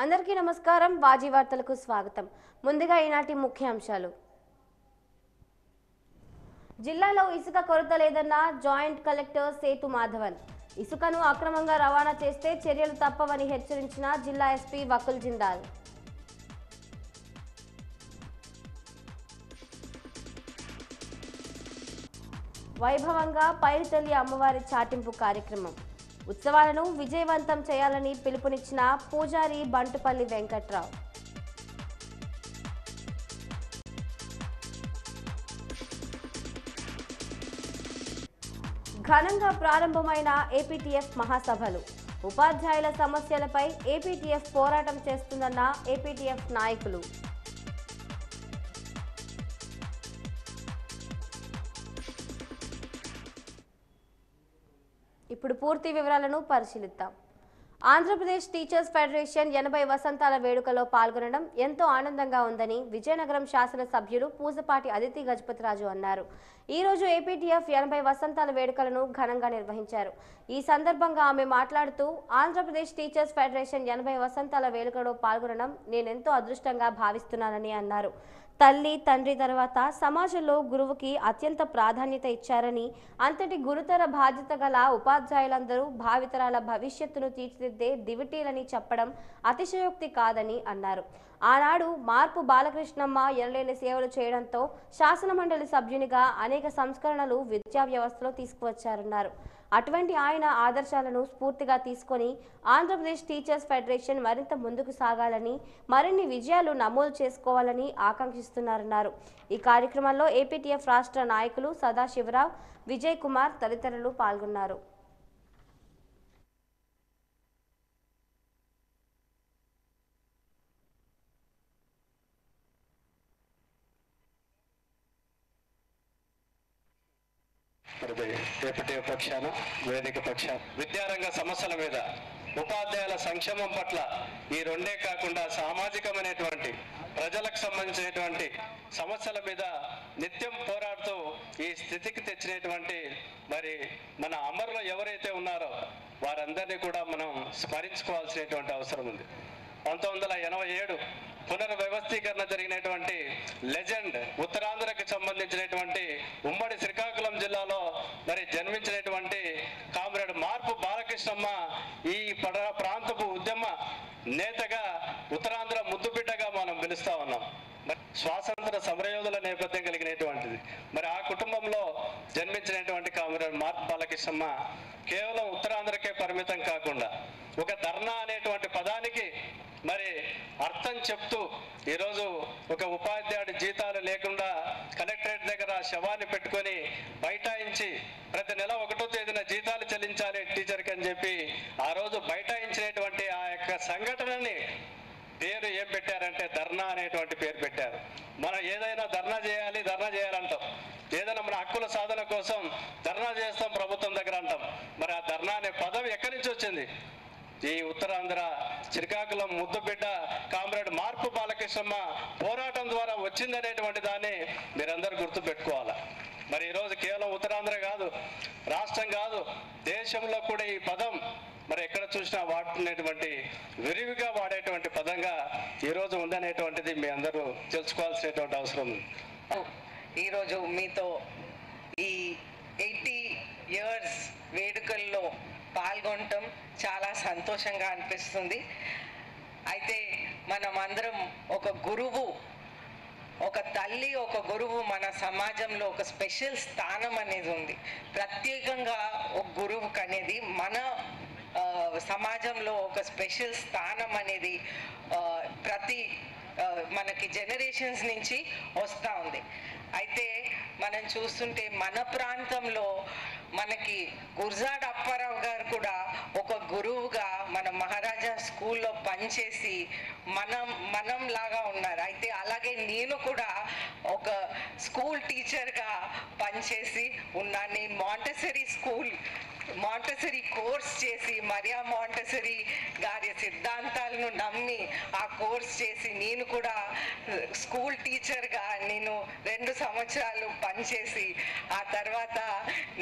అందరికీ నమస్కారం. వాజీ వార్తలకు స్వాగతం. ముందుగా ఈనాటి ముఖ్యాంశాలు. జిల్లాలో ఇసుక కొరత లేదన్న జాయింట్ కలెక్టర్ సేతు మాధవన్. ఇసుకను అక్రమంగా రవాణా చేస్తే చర్యలు తప్పవని హెచ్చరించిన జిల్లా ఎస్పీ వకుల్ జిందాల్. వైభవంగా పైడితల్లి అమ్మవారి చాటింపు కార్యక్రమం. ఉత్సవాలను విజయవంతం చేయాలని పిలుపునిచ్చిన పూజారి బంటుపల్లి వెంకట్రావు. ఘనంగా ప్రారంభమైన ఏపీటీఎఫ్ మహాసభలు. ఉపాధ్యాయుల సమస్యలపై ఏపీటీఎఫ్ పోరాటం చేస్తుందన్న ఏపీటీఎఫ్ నాయకులు. ఇప్పుడు పూర్తి వివరాలను పరిశీలిద్దాం. ఆంధ్రప్రదేశ్ టీచర్స్ ఫెడరేషన్ 80 వసంతాల వేడుకలో పాల్గొనడం ఎంతో ఆనందంగా ఉందని విజయనగరం శాసనసభ్యులు పూజపాటి అదితి గజపతిరాజు అన్నారు. ఈ రోజు ఏపీటీఎఫ్ 80 వసంతాల వేడుకలను ఘనంగా నిర్వహించారు. ఈ సందర్భంగా ఆమె మాట్లాడుతూ ఆంధ్రప్రదేశ్ టీచర్స్ ఫెడరేషన్ 80 వసంతాల వేడుకలో పాల్గొనడం నేనెంతో అదృష్టంగా భావిస్తున్నానని అన్నారు. తల్లి తండ్రి తర్వాత సమాజంలో గురువుకి అత్యంత ప్రాధాన్యత ఇచ్చారని, అంతటి గురుతర బాధ్యత గల ఉపాధ్యాయులందరూ భావితరాల భవిష్యత్తును తీర్చిదిద్దే దివిటీలని చెప్పడం అతిశయోక్తి కాదని అన్నారు. ఆనాడు మార్పు బాలకృష్ణమ్మ ఎనలేని సేవలు చేయడంతో శాసనమండలి సభ్యునిగా అనేక సంస్కరణలు విద్యా వ్యవస్థలో తీసుకువచ్చారన్నారు. అటువంటి ఆయన ఆదర్శాలను స్ఫూర్తిగా తీసుకొని ఆంధ్రప్రదేశ్ టీచర్స్ ఫెడరేషన్ మరింత ముందుకు సాగాలని, మరిన్ని విజయాలు నమోదు చేసుకోవాలని ఆకాంక్షిస్తున్నారన్నారు. ఈ కార్యక్రమంలో ఏపీటీఎఫ్ రాష్ట్ర నాయకులు సదాశివరావు, విజయ్ కుమార్ తదితరులు పాల్గొన్నారు. ఏపీటీఎఫ్ పక్షాన వేదిక పక్షాన విద్యారంగ సమస్యల మీద, ఉపాధ్యాయుల సంక్షేమం పట్ల ఈ రెండే కాకుండా సామాజికమైనటువంటి ప్రజలకు సంబంధించినటువంటి సమస్యల మీద నిత్యం పోరాడుతూ ఈ స్థితికి తెచ్చినటువంటి మరి మన అమరులు ఎవరైతే ఉన్నారో వారందరినీ కూడా మనం స్మరించుకోవాల్సినటువంటి అవసరం ఉంది. 1987 పునర్వ్యవస్థీకరణ జరిగినటువంటి లెజెండ్ ఉత్తరాంధ్రకి సంబంధించినటువంటి ఉమ్మడి శ్రీకాకుళం జిల్లాలో మరి జన్మించినటువంటి కామ్రేడ్ మార్పు బాలకృష్ణమ్మ ఈ ప్రాంతపు ఉద్యమ నేతగా ఉత్తరాంధ్ర ముద్దుబిడ్డగా మనం పిలుస్తా ఉన్నాం. స్వాతంత్ర సమరయోధుల నేపథ్యం కలిగినటువంటిది. మరి ఆ కుటుంబంలో జన్మించినటువంటి కామ్రేడ్ మార్పు బాలకృష్ణమ్మ కేవలం ఉత్తరాంధ్రకే పరిమితం కాకుండా ఒక ధర్నా అనేటువంటి పదానికి మరి అర్థం చెప్తూ ఈరోజు ఒక ఉపాధ్యాయుడి జీతాలు లేకుండా కలెక్టరేట్ దగ్గర శవాన్ని పెట్టుకొని బైఠాయించి ప్రతి నెల 1వ తేదీన జీతాలు చెల్లించాలి టీచర్కి అని చెప్పి ఆ రోజు బైఠాయించినటువంటి ఆ యొక్క సంఘటనని పేరు ఏం పెట్టారంటే ధర్నా అనేటువంటి పేరు పెట్టారు. మనం ఏదైనా ధర్నా చేయాలంటాం, ఏదైనా మన హక్కుల సాధన కోసం ధర్నా చేస్తాం ప్రభుత్వం దగ్గర అంటాం. మరి ఆ ధర్నా అనే పదం ఎక్కడి నుంచి వచ్చింది? ఈ ఉత్తరాంధ్ర శ్రీకాకుళం ముద్దుబిడ్డ కామ్రేడ్ మార్పు బాలకృష్ణమ్మ పోరాటం ద్వారా వచ్చిందనేటువంటి దాన్ని మీరందరూ గుర్తుపెట్టుకోవాలి. మరి ఈరోజు కేవలం ఉత్తరాంధ్ర కాదు, రాష్ట్రం కాదు, దేశంలో కూడా ఈ పదం మరి ఎక్కడ చూసినా వాడుతున్నటువంటి విరివిగా వాడేటువంటి పదంగా ఈరోజు ఉందనేటువంటిది మీ అందరూ తెలుసుకోవాల్సినటువంటి అవసరం ఉంది. ఈరోజు మీతో ఈ 80 ఇయర్స్ వేడుకల్లో పాల్గొనటం చాలా సంతోషంగా అనిపిస్తుంది. అయితే మనం అందరం ఒక గురువు, ఒక తల్లి, ఒక గురువు మన సమాజంలో ఒక స్పెషల్ స్థానం అనేది ఉంది. ప్రత్యేకంగా ఒక గురువుకి అనేది మన సమాజంలో ఒక స్పెషల్ స్థానం అనేది ప్రతి మనకి జనరేషన్స్ నుంచి వస్తూ ఉంది. అయితే మనం చూస్తుంటే మన ప్రాంతంలో మనకి గుర్జాడ అప్పారావు గారు కూడా ఒక గురువుగా మన మహారాజా స్కూల్లో పనిచేసి మనం లాగా ఉన్నారు. అయితే అలాగే నేను కూడా ఒక స్కూల్ టీచర్గా పనిచేసి ఉన్నాను. నేను మాంటెసరీ కోర్స్ చేసి మరియా మాంటెసరీ గారి సిద్ధాంతాలను నమ్మి ఆ కోర్స్ చేసి నేను కూడా స్కూల్ టీచర్గా నేను 2 సంవత్సరాలు పనిచేసి ఆ తర్వాత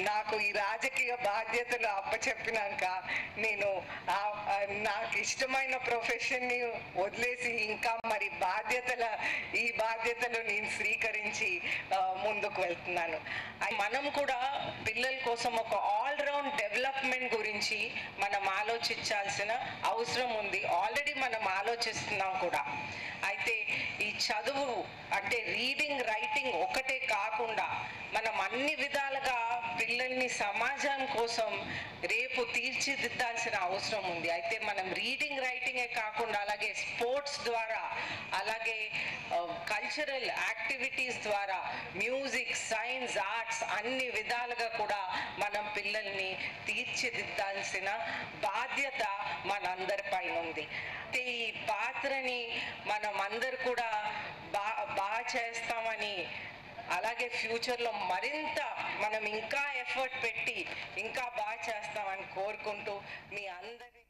నాకు ఈ రాజకీయ బాధ్యతలు అప్పచెప్పినాక నేను నాకు ఇష్టమైన ప్రొఫెషన్ని వదిలేసి ఇంకా మరి ఈ బాధ్యతలు నేను స్వీకరించి ముందుకు వెళ్తున్నాను. మనం కూడా పిల్లల కోసం ఒక ఆల్రౌండ్ డెవలప్మెంట్ గురించి మనం ఆలోచించాల్సిన అవసరం ఉంది. ఆల్రెడీ మనం ఆలోచిస్తున్నాం కూడా. అయితే ఈ చదువు అంటే రీడింగ్ రైటింగ్ ఒకటే కాకుండా మనం అన్ని విధాలుగా పిల్లల్ని సమాజం కోసం రేపు తీర్చిదిద్దాల్సిన అవసరం ఉంది. అయితే మనం రీడింగ్ రైటింగే కాకుండా అలాగే స్పోర్ట్స్ ద్వారా, అలాగే కల్చరల్ యాక్టివిటీస్ ద్వారా, మ్యూజిక్, సైన్స్, ఆర్ట్స్ అన్ని విధాలుగా కూడా మనం పిల్లల్ని తీర్చిదిద్దాల్సిన బాధ్యత మనందరిపైన ఉంది. ఈ పాత్రని మనం అందరు కూడా బాగా చేస్తామని, అలాగే ఫ్యూచర్లో మరింత మనం ఇంకా ఎఫర్ట్ పెట్టి ఇంకా బాగా చేస్తామని కోరుకుంటూ మీ అందరి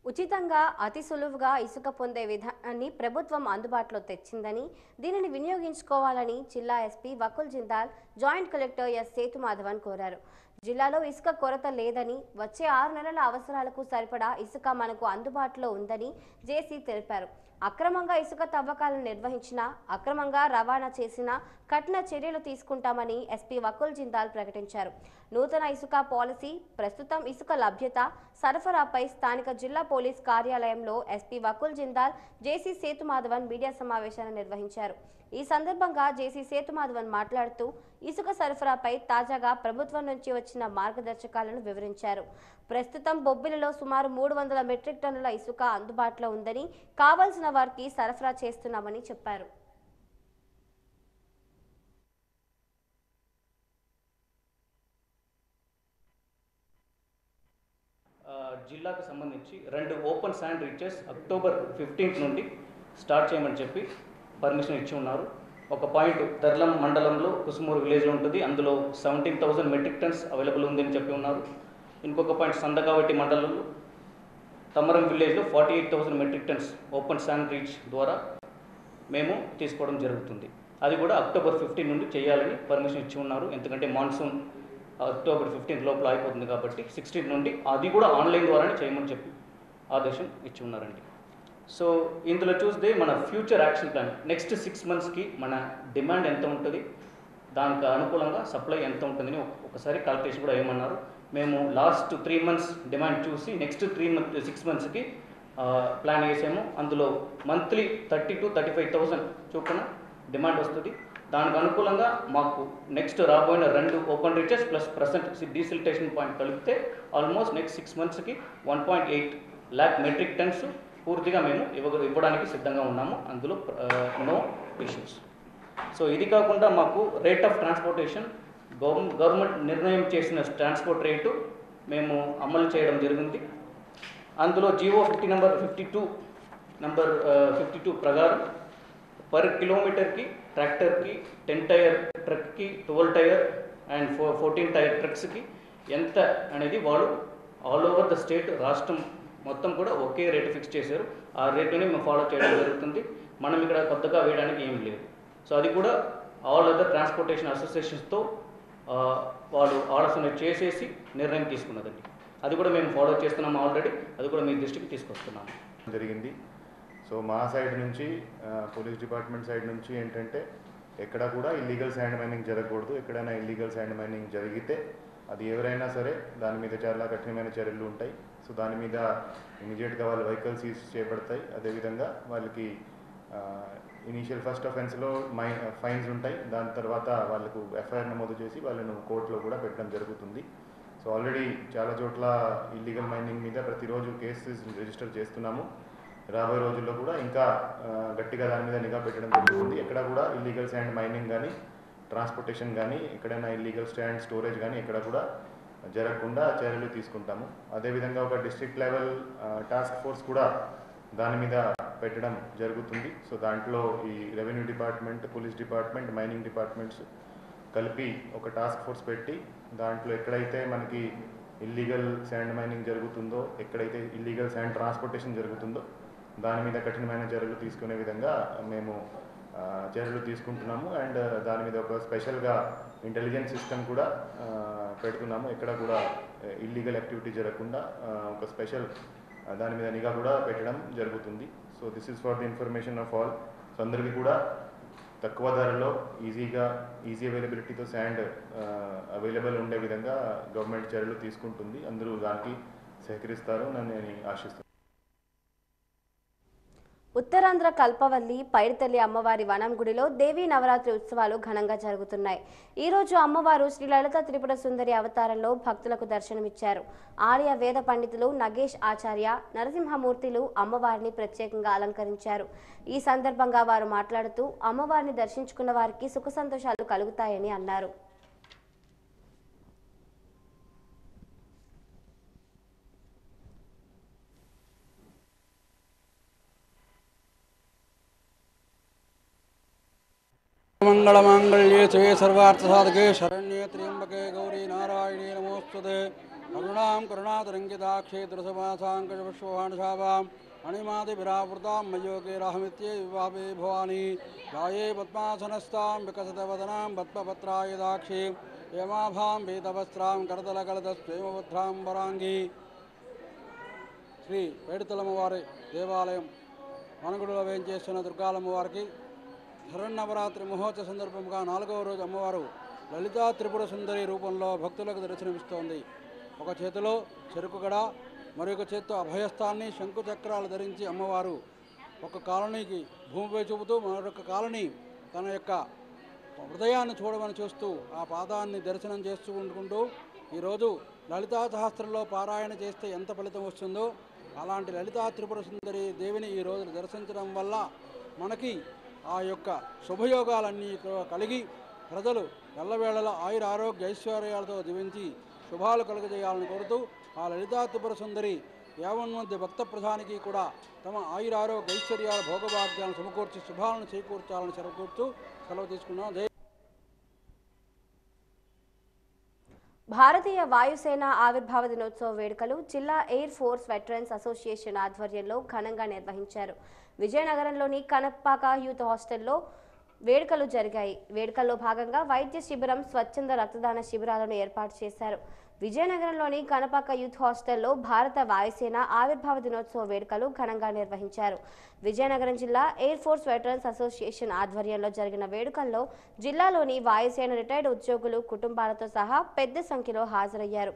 ఉచితంగా అతి సులువుగా ఇసుక పొందే విధానాన్ని ప్రభుత్వం అందుబాటులో తెచ్చిందని, దీనిని వినియోగించుకోవాలని జిల్లా SP Vakul Jindal joint collector S Sethumadhavan కోరారు. జిల్లాలో ఇసుక కొరత లేదని, వచ్చే 6 నెలల అవసరాలకు సరిపడా ఇసుక మనకు అందుబాటులో ఉందని జేసీ తెలిపారు. అక్రమంగా ఇసుక తవ్వకాలను నిర్వహించినా, అక్రమంగా రవాణా చేసినా కఠిన చర్యలు తీసుకుంటామని ఎస్పీ వకుల్ జిందాల్ ప్రకటించారు. నూతన ఇసుక పాలసీ, ప్రస్తుతం ఇసుక లభ్యత, సరఫరాపై స్థానిక జిల్లా పోలీస్ కార్యాలయంలో ఎస్పీ వకుల్ జిందాల్, జేసీ సేతుమాధవన్ మీడియా సమావేశాన్ని నిర్వహించారు. ఈ సందర్భంగా జేసీ సేతుమాధవన్ మాట్లాడుతూ ఇసుక సరఫరాపై తాజాగా ప్రభుత్వం నుంచి వచ్చిన మార్గదర్శకాలను వివరించారు. ప్రస్తుతం బొబ్బిలిలో సుమారు 300 మెట్రిక్ టన్నుల ఇసుక అందుబాటులో ఉందని, కావాల్సిన వారికి సరఫరా చేస్తున్నామని చెప్పారు. జిల్లాకు సంబంధించి 2 ఓపెన్ శాండ్ రీచెస్ అక్టోబర్ 15 నుండి స్టార్ట్ చేయమని చెప్పి పర్మిషన్ ఇచ్చి ఉన్నారు. ఒక పాయింట్ తర్లం మండలంలో కుసుమూరు విలేజ్లో ఉంటుంది, అందులో 17,000 మెట్రిక్ టన్స్ అవైలబుల్ ఉందని చెప్పి ఉన్నారు. ఇంకొక పాయింట్ సందకావటి మండలంలో తమరం విలేజ్లో 48,000 metric tons open sand reach ద్వారా మేము తీసుకోవడం జరుగుతుంది. అది కూడా అక్టోబర్ 15 నుండి చేయాలని పర్మిషన్ ఇచ్చి ఉన్నారు. ఎందుకంటే మాన్సూన్ అక్టోబర్ 15 లోపల అయిపోతుంది కాబట్టి 16 నుండి అది కూడా ఆన్లైన్ ద్వారానే చేయమని చెప్పి ఆదేశం ఇచ్చి ఉన్నారండి. సో ఇందులో చూస్తే మన ఫ్యూచర్ యాక్షన్ ప్లాన్ నెక్స్ట్ 6 మంత్స్కి మన డిమాండ్ ఎంత ఉంటుంది, దానికి అనుకూలంగా సప్లై ఎంత ఉంటుందని ఒకసారి కాల్కులేషన్ కూడా ఏమన్నారు. మేము లాస్ట్ 3 మంత్స్ డిమాండ్ చూసి నెక్స్ట్ 6 మంత్స్కి ప్లాన్ వేసాము. అందులో మంత్లీ 30,000 to 35,000 చొప్పున డిమాండ్ వస్తుంది. దానికి అనుకూలంగా మాకు నెక్స్ట్ రాబోయిన 2 open reaches plus present desiltation point కలిపితే ఆల్మోస్ట్ నెక్స్ట్ 6 మంత్స్కి 1.8 lakh మెట్రిక్ టన్స్ పూర్తిగా మేము ఇవ్వడానికి సిద్ధంగా ఉన్నాము. అందులో నో ఇష్యూస్. సో ఇది కాకుండా మాకు రేట్ ఆఫ్ ట్రాన్స్పోర్టేషన్ గవర్నమెంట్ నిర్ణయం చేసిన ట్రాన్స్పోర్ట్ రేటు మేము అమలు చేయడం జరిగింది. అందులో జీవో 52 ప్రకారం పర్ కిలోమీటర్కి ట్రాక్టర్కి 10 టైర్ ట్రక్కి 12 టైర్ అండ్ 14 టైర్ ట్రక్స్కి ఎంత అనేది వాళ్ళు ఆల్ ఓవర్ ద స్టేట్ రాష్ట్రం మొత్తం కూడా ఒకే రేటు ఫిక్స్ చేశారు. ఆ రేటుని మేము ఫాలో చేయడం జరుగుతుంది. మనం ఇక్కడ కొత్తగా వేయడానికి ఏం లేదు. సో అది కూడా ఆల్ అదర్ ట్రాన్స్పోర్టేషన్ అసోసియేషన్స్తో వాళ్ళు ఆలోచన చేసేసి నిర్ణయం తీసుకున్నదండి. అది కూడా మేము ఫాలో చేస్తున్నాం ఆల్రెడీ. అది కూడా మీ దృష్టికి తీసుకొస్తున్నాము జరిగింది. సో మా సైడ్ నుంచి పోలీస్ డిపార్ట్మెంట్ సైడ్ నుంచి ఏంటంటే ఎక్కడ కూడా ఇల్లీగల్ శాండ్ మైనింగ్ జరగకూడదు. ఎక్కడైనా ఇల్లీగల్ శాండ్ మైనింగ్ జరిగితే అది ఎవరైనా సరే దాని మీద చాలా కఠినమైన చర్యలు ఉంటాయి. సో దాని మీద ఇమీడియట్గా వాళ్ళ వెహికల్ సీజ్ చేయబడతాయి. అదేవిధంగా వాళ్ళకి ఇనీషియల్ ఫస్ట్ అఫెన్స్లో ఫైన్స్ ఉంటాయి. దాని తర్వాత వాళ్ళకు ఎఫ్ఐఆర్ నమోదు చేసి వాళ్ళను కోర్టులో కూడా పెట్టడం జరుగుతుంది. సో ఆల్రెడీ చాలా చోట్ల ఇల్లీగల్ మైనింగ్ మీద ప్రతిరోజు కేసెస్ రిజిస్టర్ చేస్తున్నాము. రాబోయే రోజుల్లో కూడా ఇంకా గట్టిగా దాని మీద నిఘా పెట్టడం జరుగుతుంది. ఎక్కడ కూడా ఇల్లీగల్ శాండ్ మైనింగ్ కానీ ట్రాన్స్పోర్టేషన్ కానీ ఎక్కడైనా ఇల్లీగల్ శాండ్ స్టోరేజ్ కానీ ఎక్కడ కూడా జరగకుండా చర్యలు తీసుకుంటాము. అదేవిధంగా ఒక డిస్ట్రిక్ట్ లెవెల్ టాస్క్ ఫోర్స్ కూడా దాని మీద పెట్టడం జరుగుతుంది. సో దాంట్లో ఈ revenue department, police department, mining departments కలిపి ఒక టాస్క్ ఫోర్స్ పెట్టి దాంట్లో ఎక్కడైతే మనకి ఇల్లీగల్ శాండ్ మైనింగ్ జరుగుతుందో, ఎక్కడైతే ఇల్లీగల్ శాండ్ ట్రాన్స్పోర్టేషన్ జరుగుతుందో దాని మీద కఠినమైన చర్యలు తీసుకునే విధంగా మేము చర్యలు తీసుకుంటున్నాము. అండ్ దాని మీద ఒక స్పెషల్గా ఇంటెలిజెన్స్ సిస్టమ్ కూడా పెడుతున్నాము. ఎక్కడ కూడా ఇల్లీగల్ యాక్టివిటీ జరగకుండా ఒక స్పెషల్ దాని మీద నిఘా కూడా పెట్టడం జరుగుతుంది. So this is for the information of all. So అందరికీ కూడా తక్కువ ధరలో ఈజీ అవైలబిలిటీతో శాండ్ అవైలబుల్ ఉండే విధంగా గవర్నమెంట్ చర్యలు తీసుకుంటుంది. అందరూ దానికి సహకరిస్తారు అని ఆశిస్తున్నాను. ఉత్తరాంధ్ర కల్పవల్లి పైడితల్లి అమ్మవారి వనం గుడిలో దేవీ నవరాత్రి ఉత్సవాలు ఘనంగా జరుగుతున్నాయి. ఈ రోజు అమ్మవారు శ్రీ లలిత త్రిపుర సుందరి అవతారంలో భక్తులకు దర్శనమిచ్చారు. ఆలయ వేద పండితులు నగేష్ ఆచార్య, నరసింహమూర్తిలు అమ్మవారిని ప్రత్యేకంగా అలంకరించారు. ఈ సందర్భంగా వారు మాట్లాడుతూ అమ్మవారిని దర్శించుకున్న వారికి సుఖ సంతోషాలు కలుగుతాయని అన్నారు. మంగళమాంగళ్యే శివే సర్వార్థసాధకే శరణ్యే త్ర్యంబకే గౌరీ నారాయణీ నమోస్తుతే. కరుణాం కరుణాతరంగితాక్షే దురసమాసాంకజపుష్పవాణశావాం అణిమాదిభిరావృతాం మయోగే రాహమిత్యే వివాహే భవానీ. ధ్యాయే పద్మాసనస్తాం వికసితవదనాం పద్మపత్రాయుధాక్షే యమాభాం పీతవస్త్రాం కరతలకలతస్వేమభద్రాం వరాంగీ. శ్రీ పైడితల్లమ్మవారి దేవాలయం మనగుడిలో వేయించేస్తున్న దుర్గాలమ్మవారికి శరన్నవరాత్రి మహోత్సవ సందర్భంగా 4వ రోజు అమ్మవారు లలితా త్రిపుర సుందరి రూపంలో భక్తులకు దర్శనమిస్తోంది. ఒక చేతిలో చెరుకుగడ, మరొక చేతితో అభయస్థాన్ని, శంకు చక్రాలు ధరించి అమ్మవారు ఒక కాలనీకి భూమిపై చూపుతూ మరొక కాలనీ తన యొక్క హృదయాన్ని చూడమని చూస్తూ ఆ పాదాన్ని దర్శనం చేసుకుంటూ ఈరోజు లలితా సహస్రంలో పారాయణ చేస్తే ఎంత ఫలితం వస్తుందో అలాంటి లలితా త్రిపుర సుందరి దేవిని ఈరోజు దర్శించడం వల్ల మనకి ఆ యొక్క శుభయోగాలన్నీ కలిగి ప్రజలు ఎల్లవేళలా ఆయుర ఆరోగ్య ఐశ్వర్యాలతో దీవించి శుభాలు కలుగజేయాలని కోరుతూ ఆ లలితా త్రిపుర సుందరి యావన్మంది భక్త ప్రధానికి కూడా తమ ఆయుర ఆరోగ్య ఐశ్వర్యాల భోగభాగ్యాలను సమకూర్చి శుభాలను చేకూర్చాలని సెలవు తీసుకున్నాం. భారతీయ వాయుసేన ఆవిర్భావ దినోత్సవ వేడుకలు జిల్లా ఎయిర్ ఫోర్స్ వెటరన్స్ అసోసియేషన్ ఆధ్వర్యంలో ఘనంగా నిర్వహించారు. విజయనగరంలోని కనపాక యూత్ హాస్టల్లో వేడుకలు జరిగాయి. వేడుకల్లో భాగంగా వైద్య శిబిరం, స్వచ్ఛంద రక్తదాన శిబిరాలను ఏర్పాటు చేశారు. విజయనగరంలోని కనపాక యూత్ హాస్టల్లో భారత వాయుసేన ఆవిర్భావ దినోత్సవ వేడుకలు ఘనంగా నిర్వహించారు. విజయనగరం జిల్లా ఎయిర్ ఫోర్స్ వెటరన్స్ అసోసియేషన్ ఆధ్వర్యంలో జరిగిన వేడుకల్లో జిల్లాలోని వాయుసేన రిటైర్డ్ ఉద్యోగులు కుటుంబాలతో సహా పెద్ద సంఖ్యలో హాజరయ్యారు.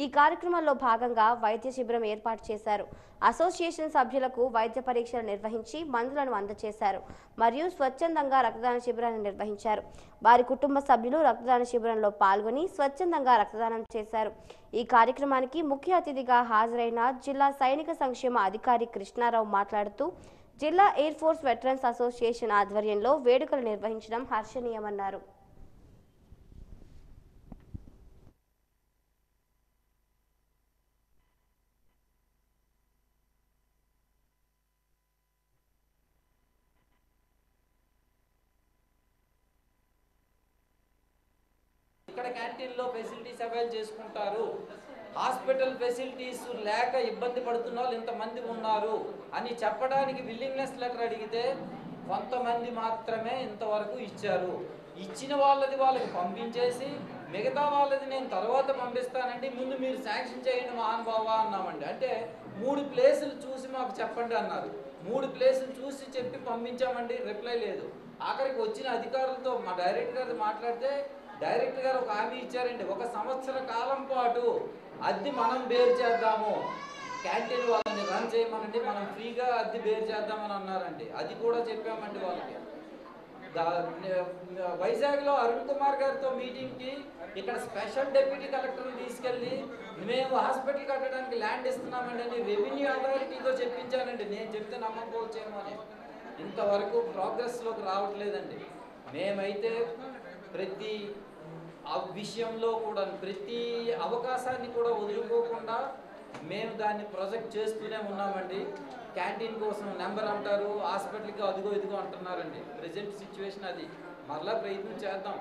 ఈ కార్యక్రమంలో భాగంగా వైద్య శిబిరం ఏర్పాటు చేశారు. అసోసియేషన్ సభ్యులకు వైద్య పరీక్షలు నిర్వహించి మందులను అందజేశారు మరియు స్వచ్ఛందంగా రక్తదాన శిబిరాన్ని నిర్వహించారు. వారి కుటుంబ సభ్యులు రక్తదాన శిబిరంలో పాల్గొని స్వచ్ఛందంగా రక్తదానం చేశారు. ఈ కార్యక్రమానికి ముఖ్య అతిథిగా హాజరైన జిల్లా సైనిక సంక్షేమ అధికారి కృష్ణారావు మాట్లాడుతూ జిల్లా ఎయిర్ ఫోర్స్ వెటరన్స్ అసోసియేషన్ ఆధ్వర్యంలో వేడుకలు నిర్వహించడం హర్షణీయమన్నారు. ఇక్కడ క్యాంటీన్లో ఫెసిలిటీస్ అవైల్ చేసుకుంటారు. హాస్పిటల్ ఫెసిలిటీస్ లేక ఇబ్బంది పడుతున్న వాళ్ళు ఇంతమంది ఉన్నారు అని చెప్పడానికి విల్లింగ్నెస్ లెటర్ అడిగితే కొంతమంది మాత్రమే ఇంతవరకు ఇచ్చారు. ఇచ్చిన వాళ్ళది వాళ్ళకి పంపించేసి మిగతా వాళ్ళది నేను తర్వాత పంపిస్తానండి, ముందు మీరు శాంక్షన్ చేయండి మహానుభావ అన్నామండి. అంటే 3 ప్లేసులు చూసి మాకు చెప్పండి అన్నారు. 3 ప్లేసులు చూసి చెప్పి పంపించామండి, రిప్లై లేదు. ఆఖరికి వచ్చిన అధికారులతో మా డైరెక్టర్ గారు మాట్లాడితే డైరెక్టర్ గారు ఒక హామీ ఇచ్చారండి, 1 సంవత్సర కాలం పాటు అద్దె మనం బేర్ చేద్దాము, క్యాంటీన్ వాళ్ళని రన్ చేయమనండి, మనం ఫ్రీగా అద్దె బేర్ చేద్దామని అన్నారండి. అది కూడా చెప్పామండి వాళ్ళకి. వైజాగ్లో అరుణ్ కుమార్ గారితో మీటింగ్కి ఇక్కడ స్పెషల్ డిప్యూటీ కలెక్టర్ని తీసుకెళ్ళి మేము హాస్పిటల్ కట్టడానికి ల్యాండ్ ఇస్తున్నామండి అని రెవెన్యూ అథారిటీతో చెప్పించానండి. నేను చెప్తే నమ్మకపోవచ్చేమో అని. ఇంతవరకు ప్రోగ్రెస్లోకి రావట్లేదండి. మేమైతే ప్రతి విషయంలో కూడా ప్రతి అవకాశాన్ని కూడా వదులుకోకుండా మేము దాన్ని ప్రొజెక్ట్ చేస్తూనే ఉన్నామండి. క్యాంటీన్ కోసం నెంబర్ అంటారు, హాస్పిటల్కి అదిగో ఇదిగో అంటున్నారండి. ప్రజెంట్ సిచ్యువేషన్ అది. మరలా ప్రయత్నం చేద్దాం.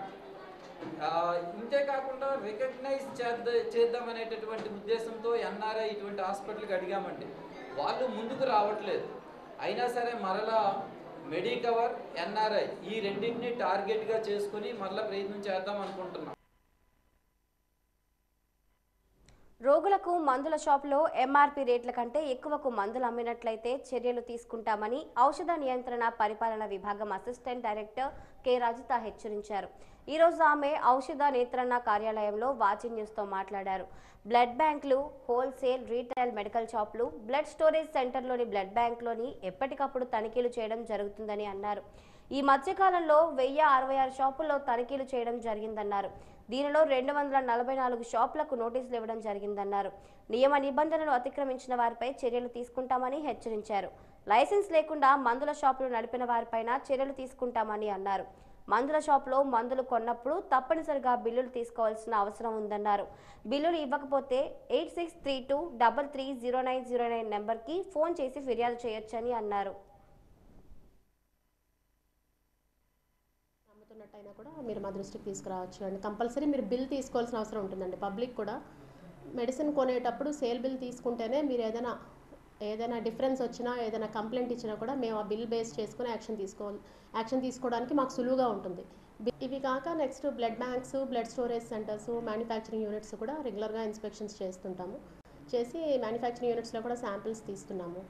ఇంతేకాకుండా రికగ్నైజ్ చేద్దామనేటటువంటి ఉద్దేశంతో ఎన్ఆర్ఐ ఇటువంటి హాస్పిటల్కి అడిగామండి. వాళ్ళు ముందుకు రావట్లేదు. అయినా సరే మరలా మెడికవర్, ఎన్ఆర్ఐ ఈ రెండింటిని టార్గెట్గా చేసుకుని మరలా ప్రయత్నం చేద్దాం అనుకుంటున్నాం. రోగులకు మందుల షాపులో ఎంఆర్పీ రేట్ల కంటే ఎక్కువకు మందులు అమ్మినట్లయితే చర్యలు తీసుకుంటామని ఔషధ నియంత్రణ పరిపాలన విభాగం అసిస్టెంట్ డైరెక్టర్ కె రజిత హెచ్చరించారు. ఈ రోజు ఆమె ఔషధ నియంత్రణ కార్యాలయంలో వాచి న్యూస్తో మాట్లాడారు. బ్లడ్ బ్యాంకులు, హోల్సేల్, రీటైల్ మెడికల్ షాపులు, బ్లడ్ స్టోరేజ్ సెంటర్లోని బ్లడ్ బ్యాంక్లోని ఎప్పటికప్పుడు తనిఖీలు చేయడం జరుగుతుందని అన్నారు. ఈ మధ్యకాలంలో 1066 షాపుల్లో తనిఖీలు చేయడం జరిగిందన్నారు. దీనిలో 244 షాపులకు నోటీసులు ఇవ్వడం జరిగిందన్నారు. నియమ నిబంధనలు అతిక్రమించిన వారిపై చర్యలు తీసుకుంటామని హెచ్చరించారు. లైసెన్స్ లేకుండా మందుల షాపులు నడిపిన వారిపైన చర్యలు తీసుకుంటామని అన్నారు. మందుల షాపులో మందులు కొన్నప్పుడు తప్పనిసరిగా బిల్లులు తీసుకోవాల్సిన అవసరం ఉందన్నారు. బిల్లులు ఇవ్వకపోతే 8632330909 నెంబర్కి ఫోన్ చేసి ఫిర్యాదు చేయొచ్చని అన్నారు. అయినా కూడా మీరు మా దృష్టికి తీసుకురావచ్చు అండి. కంపల్సరీ మీరు బిల్ తీసుకోవాల్సిన అవసరం ఉంటుందండి. పబ్లిక్ కూడా మెడిసిన్ కొనేటప్పుడు సేల్ బిల్ తీసుకుంటేనే మీరు ఏదైనా డిఫరెన్స్ వచ్చినా, ఏదైనా కంప్లైంట్ ఇచ్చినా కూడా మేము ఆ బిల్ బేస్ చేసుకుని యాక్షన్ తీసుకోవడానికి మాకు సులువుగా ఉంటుంది. ఇవి కాక next blood banks, blood storage centres, manufacturing units కూడా రెగ్యులర్గా ఇన్స్పెక్షన్స్ చేస్తుంటాము. చేసి మ్యానుఫ్యాక్చరింగ్ యూనిట్స్లో కూడా శాంపిల్స్ తీస్తున్నాము.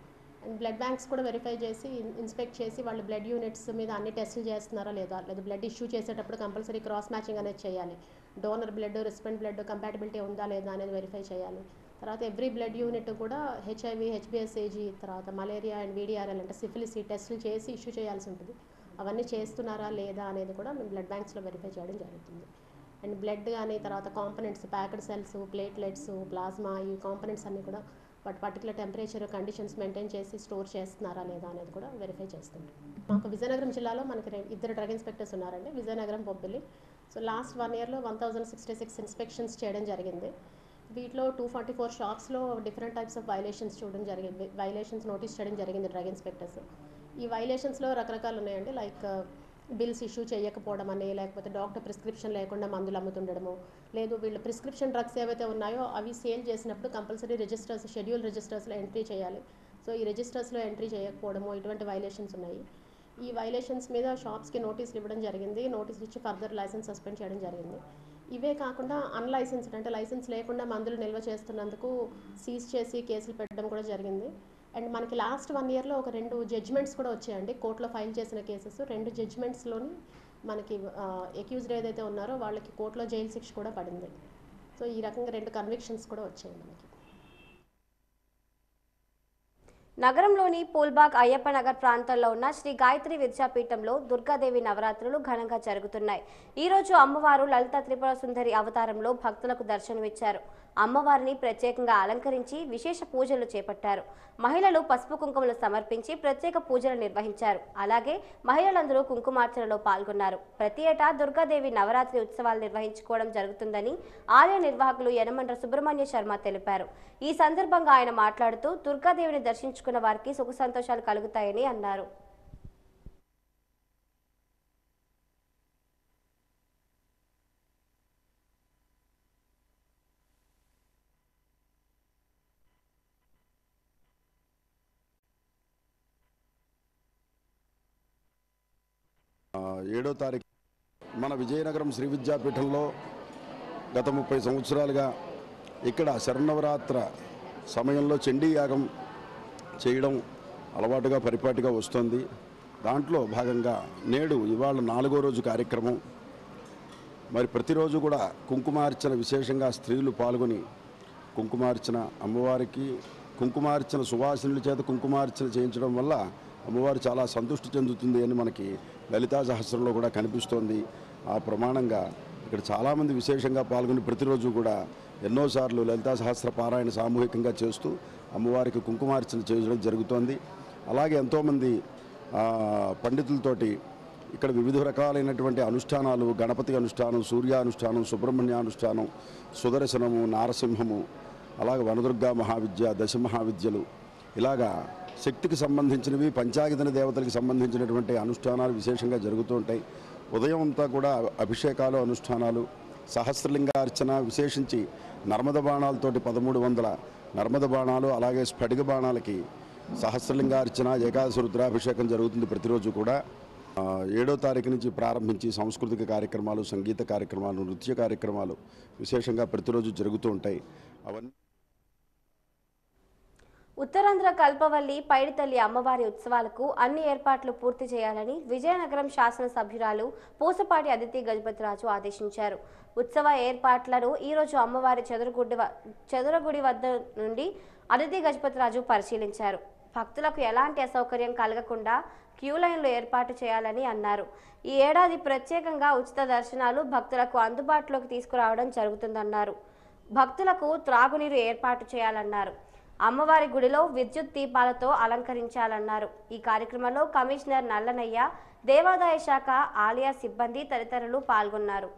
అండ్ బ్లడ్ బ్యాంక్స్ కూడా వెరిఫై చేసి ఇన్స్పెక్ట్ చేసి వాళ్ళ బ్లడ్ యూనిట్స్ మీద అన్ని టెస్టులు చేస్తున్నారా లేదా బ్లడ్ ఇష్యూ చేసేటప్పుడు కంపల్సరీ క్రాస్ మ్యాచింగ్ అనేది చేయాలి. Donor blood, recipient blood compatibility ఉందా లేదా అనేది వెరిఫై చేయాలి. తర్వాత ఎవ్రీ బ్లడ్ యూనిట్ కూడా హెచ్ఐవి, హెచ్బిఎస్ఏజీ, తర్వాత మలేరియా అండ్ వీడిఆర్ఎల్ అంటే సిఫిలిస్ టెస్టులు చేసి ఇష్యూ చేయాల్సి ఉంటుంది. అవన్నీ చేస్తున్నారా లేదా అనేది కూడా మేము బ్లడ్ బ్యాంక్స్లో వెరిఫై చేయడం జరుగుతుంది. అండ్ బ్లడ్ కానీ తర్వాత components, packed cells, platelets, plasma, ఈ కాంపనెంట్స్ అన్నీ కూడా వాటి పర్టికులర్ టెంపరేచర్ కండిషన్స్ మెయింటైన్ చేసి స్టోర్ చేస్తున్నారా లేదా అనేది కూడా వెరిఫై చేస్తుంటాం. మాకు విజయనగరం జిల్లాలో మనకి 2 డ్రగ్ ఇన్స్పెక్టర్స్ ఉన్నారండి, విజయనగరం, బొబ్బిలి. సో లాస్ట్ 1 ఇయర్లో 1066 ఇన్స్పెక్షన్స్ చేయడం జరిగింది. వీటిలో 244 షాప్స్లో డిఫరెంట్ టైప్స్ ఆఫ్ వైలేషన్స్ చూడడం జరిగింది. వైలేషన్స్ నోటీస్ చేయడం జరిగింది డ్రగ్ ఇన్స్పెక్టర్స్. ఈ వైలేషన్స్లో రకరకాలు ఉన్నాయండి. లైక్ బిల్స్ ఇష్యూ చేయకపోవడం అని, లేకపోతే డాక్టర్ ప్రిస్క్రిప్షన్ లేకుండా మందులు అమ్ముతుండడము, లేదు వీళ్ళు ప్రిస్క్రిప్షన్ డ్రగ్స్ ఏవైతే ఉన్నాయో అవి సేల్ చేసినప్పుడు కంపల్సరీ రిజిస్టర్స్, షెడ్యూల్ రిజిస్టర్స్లో ఎంట్రీ చేయాలి. సో ఈ రిజిస్టర్స్లో ఎంట్రీ చేయకపోవడము, ఇటువంటి వైలేషన్స్ ఉన్నాయి. ఈ వైలేషన్స్ మీద షాప్స్కి నోటీసులు ఇవ్వడం జరిగింది. నోటీసులు ఇచ్చి ఫర్దర్ లైసెన్స్ సస్పెండ్ చేయడం జరిగింది. ఇవే కాకుండా అన్లైసెన్స్డ్ అంటే లైసెన్స్ లేకుండా మందులు నిల్వ చేస్తున్నందుకు సీజ్ చేసి కేసులు పెట్టడం కూడా జరిగింది. అండ్ మనకి లాస్ట్ 1 ఇయర్లో ఒక 2 జడ్జ్మెంట్స్ కూడా వచ్చాయండి. కోర్టులో ఫైల్ చేసిన కేసెస్ 2 జడ్జ్మెంట్స్లోని మనకి అక్యూజ్డ్ ఏదైతే ఉన్నారో వాళ్ళకి కోర్టులో జైలు శిక్ష కూడా పడింది. సో ఈ రకంగా 2 కన్విక్షన్స్ కూడా వచ్చాయి మనకి. నగరంలోని పూల్బాగ్ అయ్యప్ప నగర్ ప్రాంతంలో ఉన్న శ్రీ గాయత్రి విద్యాపీఠంలో దుర్గాదేవి నవరాత్రులు ఘనంగా జరుగుతున్నాయి. ఈ రోజు అమ్మవారు లలిత త్రిపుర సుందరి అవతారంలో భక్తులకు దర్శనమిచ్చారు. అమ్మవారిని ప్రత్యేకంగా అలంకరించి విశేష పూజలు చేపట్టారు. మహిళలు పసుపు కుంకుమలు సమర్పించి ప్రత్యేక పూజలు నిర్వహించారు. అలాగే మహిళలందరూ కుంకుమార్చనలో పాల్గొన్నారు. ప్రతి ఏటా దుర్గాదేవి నవరాత్రి ఉత్సవాలు నిర్వహించుకోవడం జరుగుతుందని ఆలయ నిర్వాహకులు యనమండ్ర సుబ్రహ్మణ్య శర్మ తెలిపారు. ఈ సందర్భంగా ఆయన మాట్లాడుతూ దుర్గాదేవిని దర్శించుకున్న వారికి సుఖ సంతోషాలు కలుగుతాయని అన్నారు. ఏడో తారీఖు మన విజయనగరం శ్రీ విద్యాపీఠంలో గత 30 సంవత్సరాలుగా ఇక్కడ శరన్నవరాత్ర సమయంలో చండీ యాగం చేయడం అలవాటుగా పరిపాటిగా వస్తుంది. దాంట్లో భాగంగా నేడు ఇవాళ 4వ రోజు కార్యక్రమం. మరి ప్రతిరోజు కూడా కుంకుమార్చన విశేషంగా స్త్రీలు పాల్గొని కుంకుమార్చన అమ్మవారికి కుంకుమార్చన సువాసినుల చేత కుంకుమార్చన చేయించడం వల్ల అమ్మవారు చాలా సంతృష్టి చెందుతుంది అని మనకి లలితా సహస్రంలో కూడా కనిపిస్తోంది. ఆ ప్రమాణంగా ఇక్కడ చాలామంది విశేషంగా పాల్గొని ప్రతిరోజు కూడా ఎన్నోసార్లు లలితా సహస్ర పారాయణ సామూహికంగా చేస్తూ అమ్మవారికి కుంకుమార్చన చేయడం జరుగుతోంది. అలాగే ఎంతోమంది పండితులతోటి ఇక్కడ వివిధ రకాలైనటువంటి అనుష్ఠానాలు, గణపతి అనుష్ఠానం, సూర్యానుష్ఠానం, సుబ్రహ్మణ్యానుష్ఠానం, సుదర్శనము, నారసింహము, అలాగే వనదుర్గా మహావిద్య, దశ మహావిద్యలు, ఇలాగా శక్తికి సంబంధించినవి, పంచాయతన దేవతలకు సంబంధించినటువంటి అనుష్ఠానాలు విశేషంగా జరుగుతూ ఉంటాయి. ఉదయం అంతా కూడా అభిషేకాలు, అనుష్ఠానాలు, సహస్రలింగార్చన, విశేషించి నర్మద బాణాలతోటి 1300 నర్మద బాణాలు, అలాగే స్ఫటిక బాణాలకి సహస్రలింగార్చన, ఏకాదశి రుద్రాభిషేకం జరుగుతుంది ప్రతిరోజు కూడా. 7వ తారీఖు నుంచి ప్రారంభించి సాంస్కృతిక కార్యక్రమాలు, సంగీత కార్యక్రమాలు, నృత్య కార్యక్రమాలు విశేషంగా ప్రతిరోజు జరుగుతూ ఉంటాయి. అవన్నీ ఉత్తరాంధ్ర కల్పవల్లి పైడితల్లి అమ్మవారి ఉత్సవాలకు అన్ని ఏర్పాట్లు పూర్తి చేయాలని విజయనగరం శాసనసభ్యురాలు పూసపాటి అదితి గజపతిరాజు ఆదేశించారు. ఉత్సవ ఏర్పాట్లను ఈరోజు అమ్మవారి చదురగుడి వద్ద నుండి అదితి గజపతిరాజు పరిశీలించారు. భక్తులకు ఎలాంటి అసౌకర్యం కలగకుండా క్యూ లైన్లు ఏర్పాటు చేయాలని అన్నారు. ఈ ఏడాది ప్రత్యేకంగా ఉచిత దర్శనాలు భక్తులకు అందుబాటులోకి తీసుకురావడం జరుగుతుందన్నారు. భక్తులకు త్రాగునీరు ఏర్పాటు చేయాలన్నారు. అమ్మవారి గుడిలో విద్యుత్ దీపాలతో అలంకరించాలన్నారు. ఈ కార్యక్రమంలో కమిషనర్ నల్లనయ్య, దేవాదాయ శాఖ, ఆలయ సిబ్బంది తదితరులు పాల్గొన్నారు.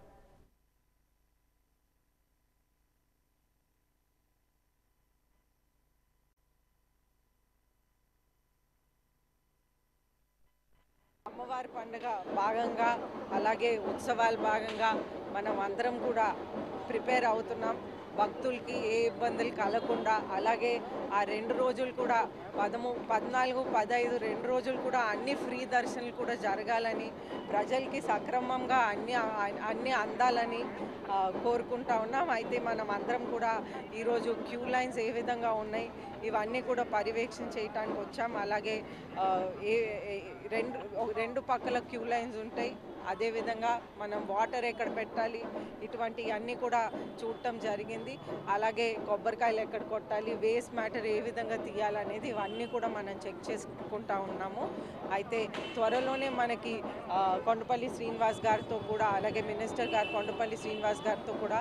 అమ్మవారి పండుగ భాగంగా అలాగే ఉత్సవాల భాగంగా మనం అందరం కూడా ప్రిపేర్ అవుతున్నాం. భక్తులకి ఏ ఇబ్బందులు కలగకుండా, అలాగే ఆ 2 రోజులు కూడా 13, 14, 15 2 రోజులు కూడా అన్ని ఫ్రీ దర్శనాలు కూడా జరగాలని, ప్రజలకి సక్రమంగా అన్ని అందాలని కోరుకుంటా ఉన్నాం. అయితే మనం అందరం కూడా ఈరోజు క్యూ లైన్స్ ఏ విధంగా ఉన్నాయి ఇవన్నీ కూడా పర్యవేక్షణ చేయడానికి వచ్చాం. అలాగే రెండు పక్కల క్యూ లైన్స్ ఉంటాయి. అదేవిధంగా మనం వాటర్ ఎక్కడ పెట్టాలి ఇటువంటివన్నీ కూడా చూడటం జరిగింది. అలాగే కొబ్బరికాయలు ఎక్కడ కొట్టాలి, వేస్ట్ మ్యాటర్ ఏ విధంగా తీయాలనేది ఇవన్నీ కూడా మనం చెక్ చేసుకుంటా ఉన్నాము. అయితే త్వరలోనే మనకి కొండపల్లి శ్రీనివాస్ గారితో కూడా, అలాగే మినిస్టర్ గారు కొండపల్లి శ్రీనివాస్ గారితో కూడా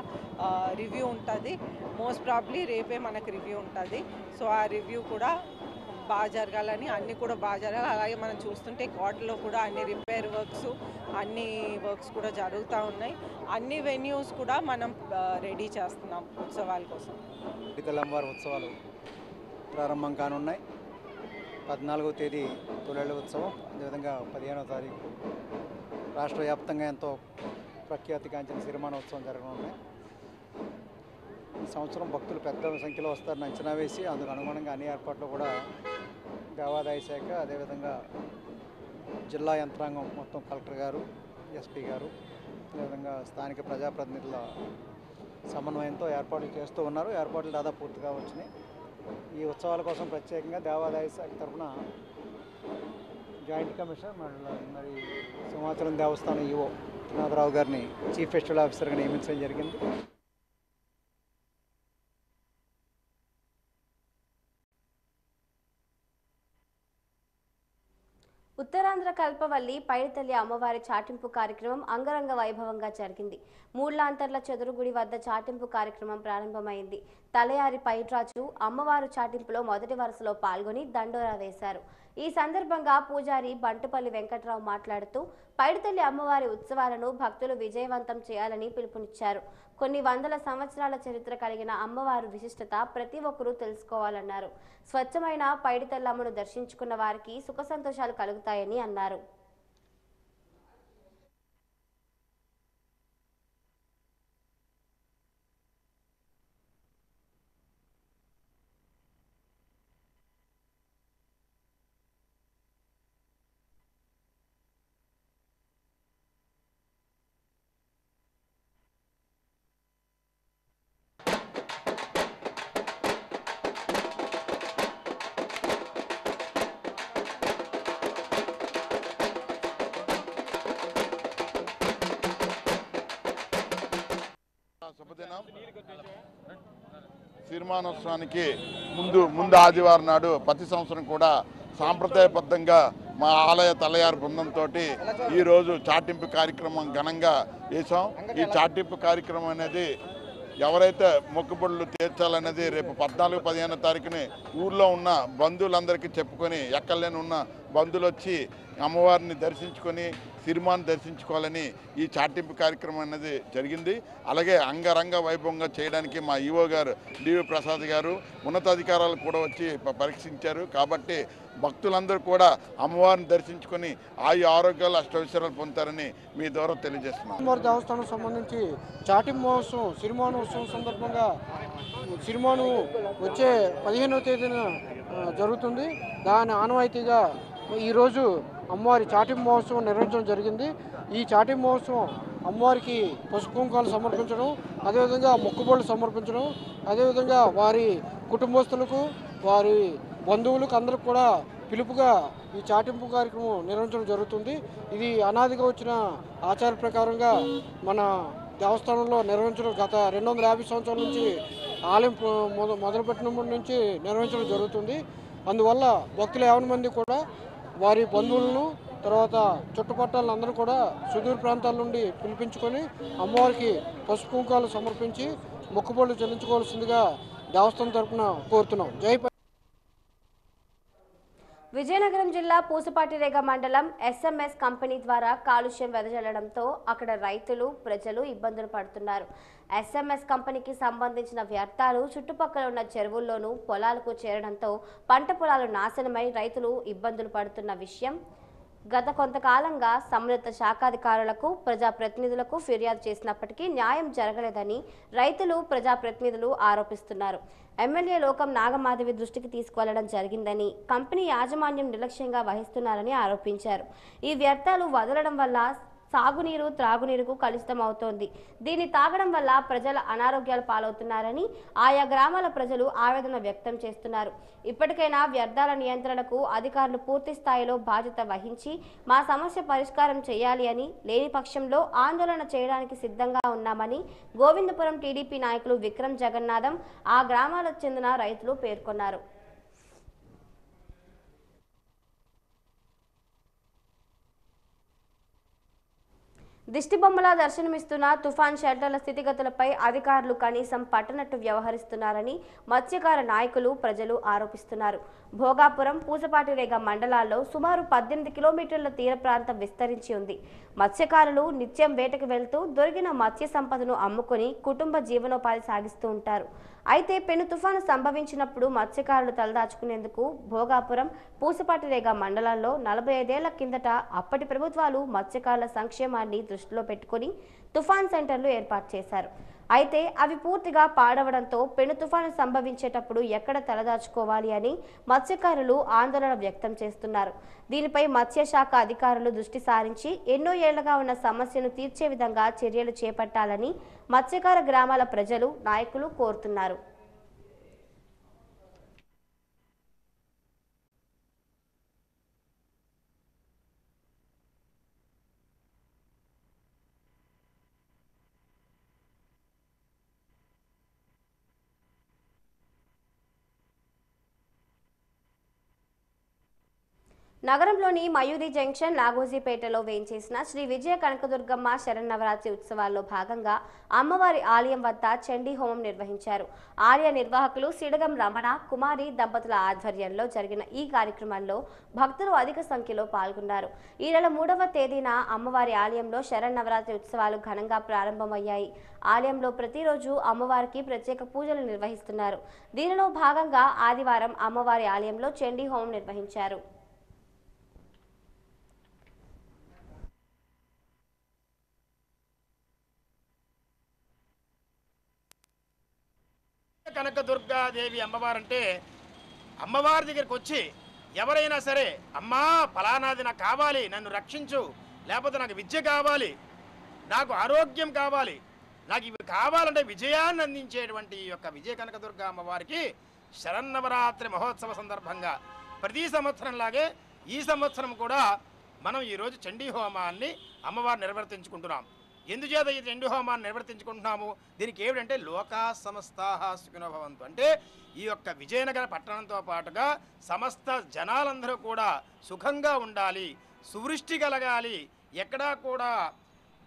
రివ్యూ ఉంటుంది. మోస్ట్ ప్రాబ్లీ రేపే మనకు రివ్యూ ఉంటుంది. సో ఆ రివ్యూ కూడా బాగా జరగాలని, అన్నీ కూడా బాగా జరగాలి. అలాగే మనం చూస్తుంటే కోటలో కూడా అన్ని రిపేర్ వర్క్స్, అన్ని వర్క్స్ కూడా జరుగుతూ ఉన్నాయి. అన్ని వెన్యూస్ కూడా మనం రెడీ చేస్తున్నాం ఉత్సవాల కోసం. పైడితల్లి అమ్మవారి ఉత్సవాలు ప్రారంభం కానున్నాయి. 14వ తేదీ తొలెళ్ళ ఉత్సవం, అదేవిధంగా 15వ తారీఖు రాష్ట్ర వ్యాప్తంగా ఎంతో ప్రఖ్యాతిగాంచిన సిరిమానోత్సవం జరగనున్నాయి. ఈ సంవత్సరం భక్తులు పెద్ద సంఖ్యలో వస్తారని అంచనా వేసి అందుకు అనుగుణంగా అన్ని ఏర్పాట్లు కూడా దేవాదాయ శాఖ, అదేవిధంగా జిల్లా యంత్రాంగం మొత్తం, కలెక్టర్ గారు, ఎస్పీ గారు, అదేవిధంగా స్థానిక ప్రజాప్రతినిధుల సమన్వయంతో ఏర్పాట్లు చేస్తూ ఉన్నారు. ఏర్పాట్లు దాదాపు పూర్తిగా వచ్చినాయి. ఈ ఉత్సవాల కోసం ప్రత్యేకంగా దేవాదాయ శాఖ తరఫున జాయింట్ కమిషనర్ మరి సింహాచలం దేవస్థానం ఈవో నాథరావు గారిని చీఫ్ ఫెస్టివల్ ఆఫీసర్గా నియమించడం జరిగింది. ఉత్తరాంధ్ర కల్పవల్లి పైడితల్లి అమ్మవారి చాటింపు కార్యక్రమం అంగరంగ వైభవంగా జరిగింది. మూడ్లాంతర్ల చదురుగుడి వద్ద చాటింపు కార్యక్రమం ప్రారంభమైంది. తలయారి పైట్రాజు అమ్మవారు చాటింపులో మొదటి వరుసలో పాల్గొని దండోరా వేశారు. ఈ సందర్భంగా పూజారి బంటుపల్లి వెంకట్రావు మాట్లాడుతూ పైడితల్లి అమ్మవారి ఉత్సవాలను భక్తులు విజయవంతం చేయాలని పిలుపునిచ్చారు. కొన్ని వందల సంవత్సరాల చరిత్ర కలిగిన అమ్మవారు విశిష్టత ప్రతి ఒక్కరూ తెలుసుకోవాలన్నారు. స్వచ్ఛమైన పైడితల్లమ్మను దర్శించుకున్న వారికి సుఖ సంతోషాలు కలుగుతాయని అన్నారు. సిరిమానోత్సవానికి ముందు ఆదివారం నాడు ప్రతి సంవత్సరం కూడా సాంప్రదాయబద్ధంగా మా ఆలయ తలయారు బృందంతో ఈరోజు చాటింపు కార్యక్రమం ఘనంగా చేసాం. ఈ చాటింపు కార్యక్రమం అనేది ఎవరైతే మొక్కుబడులు తీర్చాలనేది రేపు 14, 15వ తారీఖుని ఊర్లో ఉన్న బంధువులందరికీ చెప్పుకొని ఎక్కడలేని ఉన్న బంధువులు వచ్చి అమ్మవారిని దర్శించుకొని సిరిమాను దర్శించుకోవాలని ఈ చాటింపు కార్యక్రమం అనేది జరిగింది. అలాగే అంగరంగ వైభవంగా చేయడానికి మా ఈవో గారు డివి ప్రసాద్ గారు ఉన్నతాధికారులు కూడా వచ్చి పరీక్షించారు. కాబట్టి భక్తులందరూ కూడా అమ్మవారిని దర్శించుకొని ఆరోగ్యాలు అష్టైశ్వర్యాలు పొందుతారని మీ ద్వారా తెలియజేస్తున్నాం. అమ్మవారి దేవస్థానం సంబంధించి చాటింపు మహోత్సవం సిరిమాను ఉత్సవం సందర్భంగా సిరిమాను వచ్చే 15వ తేదీన జరుగుతుంది. దాని ఆనవాయితీగా ఈరోజు అమ్మవారి చాటింపు మహోత్సవం నిర్వహించడం జరిగింది. ఈ చాటింపు మహోత్సవం అమ్మవారికి పసుపు కుంకాలు సమర్పించడం, అదేవిధంగా మొక్కుబళ్ళు సమర్పించడం, అదేవిధంగా వారి కుటుంబస్తులకు వారి బంధువులకు అందరికి కూడా పిలుపుగా ఈ చాటింపు కార్యక్రమం నిర్వహించడం జరుగుతుంది. ఇది అనాదిగా వచ్చిన ఆచార ప్రకారంగా మన దేవస్థానంలో నిర్వహించడం గత 250 సంవత్సరాల నుంచి ఆలయం మొదలుపెట్టినప్పటి నుంచి నిర్వహించడం జరుగుతుంది. అందువల్ల భక్తులు 50 మంది కూడా వారి బంధువులను తర్వాత చుట్టుపక్కల అందరూ కూడా సుదూర ప్రాంతాల నుండి పిలిపించుకొని అమ్మవారికి పసుపు కుంకాలు సమర్పించి మొక్కుబళ్ళు చెల్లించుకోవాల్సిందిగా దేవస్థానం తరఫున కోరుతున్నాం. జై. విజయనగరం జిల్లా పూసపాటిరేగ మండలం SMS కంపెనీ ద్వారా కాలుష్యం వెదజల్లడంతో అక్కడ రైతులు ప్రజలు ఇబ్బందులు పడుతున్నారు. SMS కంపెనీకి సంబంధించిన వ్యర్థాలు చుట్టుపక్కల ఉన్న చెరువుల్లోనూ పొలాలకు చేరడంతో పంట పొలాలు నాశనమై రైతులు ఇబ్బందులు పడుతున్న విషయం గత కొంతకాలంగా సంబంధిత శాఖాధికారులకు ప్రజాప్రతినిధులకు ఫిర్యాదు చేసినప్పటికీ న్యాయం జరగలేదని రైతులు ప్రజాప్రతినిధులు ఆరోపిస్తున్నారు. ఎమ్మెల్యే లోకం నాగమాధవి దృష్టికి తీసుకువెళ్లడం జరిగిందని, కంపెనీ యాజమాన్యం నిర్లక్ష్యంగా వహిస్తున్నారని ఆరోపించారు. ఈ వ్యర్థాలు వదలడం వల్ల సాగునీరు త్రాగునీరుకు కలుషితం అవుతోంది. దీన్ని తాగడం వల్ల ప్రజల అనారోగ్యాలు పాలవుతున్నారని ఆయా గ్రామాల ప్రజలు ఆవేదన వ్యక్తం చేస్తున్నారు. ఇప్పటికైనా వ్యర్థాల నియంత్రణకు అధికారులు పూర్తి స్థాయిలో బాధ్యత వహించి మా సమస్య పరిష్కారం చేయాలి అని, లేని పక్షంలో ఆందోళన చేయడానికి సిద్ధంగా ఉన్నామని గోవిందపురం టీడీపీ నాయకులు విక్రమ్ జగన్నాథం ఆ గ్రామాలకు చెందిన రైతులు పేర్కొన్నారు. దిష్టిబొమ్మలా దర్శనమిస్తున్న తుఫాన్ షెల్టర్ల స్థితిగతులపై అధికారులు కనీసం పట్టనట్టు వ్యవహరిస్తున్నారని మత్స్యకార నాయకులు ప్రజలు ఆరోపిస్తున్నారు. భోగాపురం పూసపాటిరేగ మండలాల్లో సుమారు 18 కిలోమీటర్ల తీర ప్రాంతం విస్తరించి ఉంది. మత్స్యకారులు నిత్యం వేటకు వెళ్తూ దొరికిన మత్స్య సంపదను అమ్ముకొని కుటుంబ జీవనోపాధి సాగిస్తూ ఉంటారు. అయితే పెను తుఫాను సంభవించినప్పుడు మత్స్యకారులు తలదాచుకునేందుకు భోగాపురం పూసపాటిరేగ మండలాల్లో 45 ఏళ్ల కిందట అప్పటి ప్రభుత్వాలు మత్స్యకారుల సంక్షేమాన్ని దృష్టిలో పెట్టుకుని తుఫాన్ సెంటర్లు ఏర్పాటు చేశారు. అయితే అవి పూర్తిగా పాడవడంతో పెను తుఫాను సంభవించేటప్పుడు ఎక్కడ తలదాచుకోవాలి అని మత్స్యకారులు ఆందోళన వ్యక్తం చేస్తున్నారు. దీనిపై మత్స్యశాఖ అధికారులు దృష్టి సారించి ఎన్నో ఏళ్లుగా ఉన్న సమస్యను తీర్చే విధంగా చర్యలు చేపట్టాలని మత్స్యకార గ్రామాల ప్రజలు నాయకులు కోరుతున్నారు. నగరంలోని మయూరి జంక్షన్ లాగోజీపేటలో వేయించేసిన శ్రీ విజయ కనకదుర్గమ్మ శరన్నవరాత్రి ఉత్సవాల్లో భాగంగా అమ్మవారి ఆలయం వద్ద చండీ హోమం నిర్వహించారు. ఆలయ నిర్వాహకులు సిడగం రమణ కుమారి దంపతుల ఆధ్వర్యంలో జరిగిన ఈ కార్యక్రమంలో భక్తులు అధిక సంఖ్యలో పాల్గొన్నారు. ఈ నెల 3వ తేదీన అమ్మవారి ఆలయంలో శరన్నవరాత్రి ఉత్సవాలు ఘనంగా ప్రారంభమయ్యాయి. ఆలయంలో ప్రతిరోజు అమ్మవారికి ప్రత్యేక పూజలు నిర్వహిస్తున్నారు. దీనిలో భాగంగా ఆదివారం అమ్మవారి ఆలయంలో చండీ హోమం నిర్వహించారు. కనకదుర్గాదేవి అమ్మవారంటే అమ్మవారి దగ్గరికి వచ్చి ఎవరైనా సరే అమ్మా ఫలానాది నాకు కావాలి, నన్ను రక్షించు, లేకపోతే నాకు విద్య కావాలి, నాకు ఆరోగ్యం కావాలి, నాకు ఇవి కావాలంటే విజయాన్ని అందించేటువంటి ఈ యొక్క విజయ కనకదుర్గ అమ్మవారికి శరన్నవరాత్రి మహోత్సవ సందర్భంగా ప్రతి సంవత్సరంలాగే ఈ సంవత్సరం కూడా మనం ఈరోజు చండీ హోమాన్ని అమ్మవారు నిర్వర్తించుకుంటున్నాం. ఎందుచేత ఈ చండీ హోమాన్ని నిర్వర్తించుకుంటున్నాము? దీనికి ఏమిటంటే లోకా సమస్తాః సుఖినో భవంతు, అంటే ఈ యొక్క విజయనగర పట్టణంతో పాటుగా సమస్త జనాలందరూ కూడా సుఖంగా ఉండాలి, సువృష్టి కలగాలి, ఎక్కడా కూడా